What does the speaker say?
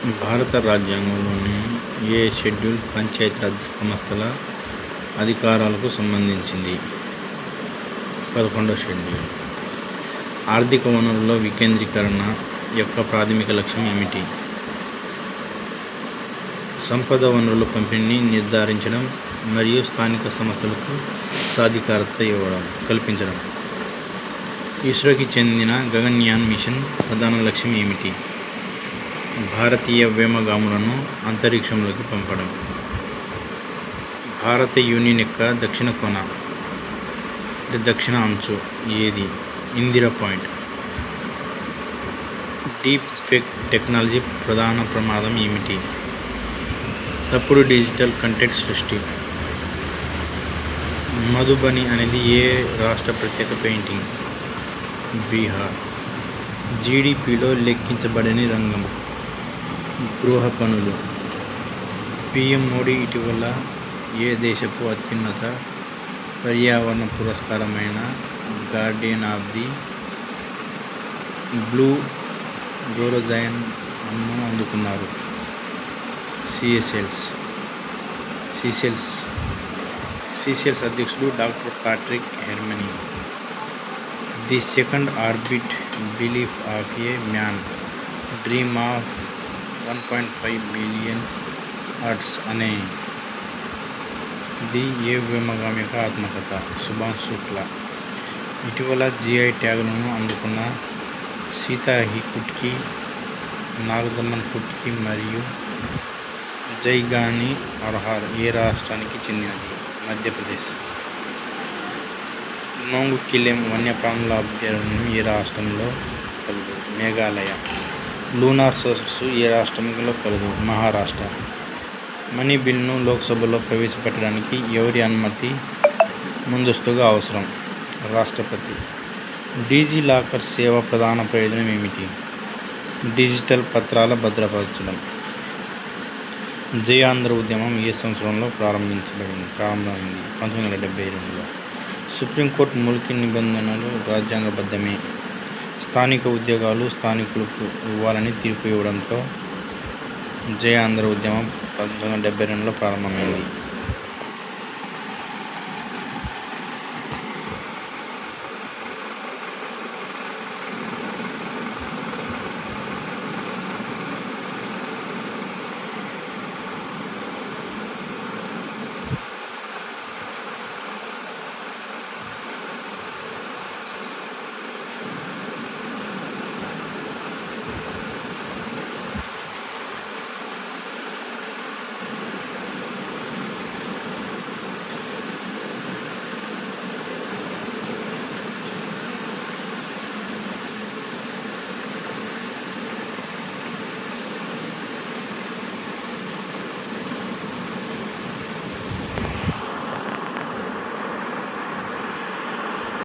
భారత రాజ్యాంగంలోని ఏ షెడ్యూల్ పంచాయతీరాజ్ సంస్థల అధికారాలకు సంబంధించింది? 11వ షెడ్యూల్. ఆర్థిక వనరుల వికేంద్రీకరణ యొక్క ప్రాథమిక లక్ష్యం ఏమిటి? సంపద వనరుల పంపిణీని నిర్ధారించడం మరియు స్థానిక సంస్థలకు సాధికారత కల్పించడం. ఇస్రోకి చెందిన గగన్యాన్ మిషన్ ప్రధాన లక్ష్యం ఏమిటి? భారతీయ వ్యోమగాములను అంతరిక్షంలోకి పంపడం. భారత యూనియన్ యొక్క దక్షిణ కొన దక్షిణ అంచు ఏది? Indira point. Deep fake technology ప్రధాన ప్రమాదం ఏమిటి? తప్పుడు డిజిటల్ కంటెంట్ సృష్టి. మధుబని అనేది ఏ రాష్ట్ర ప్రత్యేక పెయింటింగ్? బీహార్. జీడిపిలో లెక్కించబడని రంగం. గృహ పనులు. పిఎం మోడీ ఇటీవల ఏ దేశపు అత్యున్నత పర్యావరణ పురస్కారమైన guardian of the blue horizon ను అందుకున్నారు? సీషెల్స్ అధ్యక్షుడు doctor Patrick Herminie. The second orbit belief of a man dream of 1.5 billion earths అనే ది ఏ వ్యోమగామి యొక్క ఆత్మకథ? సుభాష్ శుక్లా. ఇటీవల జిఐ ట్యాగులను అందుకున్న సీతాహి కుట్కి, నాగదమన్ కుట్కి మరియు జైగాని అర్హార్ ఏ రాష్ట్రానికి చెందినది? మధ్యప్రదేశ్. నోంగ్కిలెమ్ వన్యప్రాణుల అభయారణ్యం ఏ రాష్ట్రంలో కలదు? మేఘాలయ. లూనార్ సదస్సు ఏ రాష్ట్రంలో కలదు? మహారాష్ట్ర. మనీ బిల్లును లోక్సభలో ప్రవేశపెట్టడానికి ఎవరి అనుమతి ముందస్తుగా అవసరం? రాష్ట్రపతి. డిజి లాకర్ సేవ ప్రధాన ప్రయోజనం ఏమిటి? డిజిటల్ పత్రాల భద్రపరచడం. జై ఆంధ్ర ఉద్యమం ఏ సంవత్సరంలో ప్రారంభమైంది? 1972లో. సుప్రీంకోర్టు మూలిక నిబంధనలు రాజ్యాంగబద్ధమే. స్థానిక ఉద్యోగాలు స్థానికులకు ఇవ్వాలని తీర్పు ఇవ్వడంతో జై ఆంధ్ర ఉద్యమం 1972లో ప్రారంభమైంది.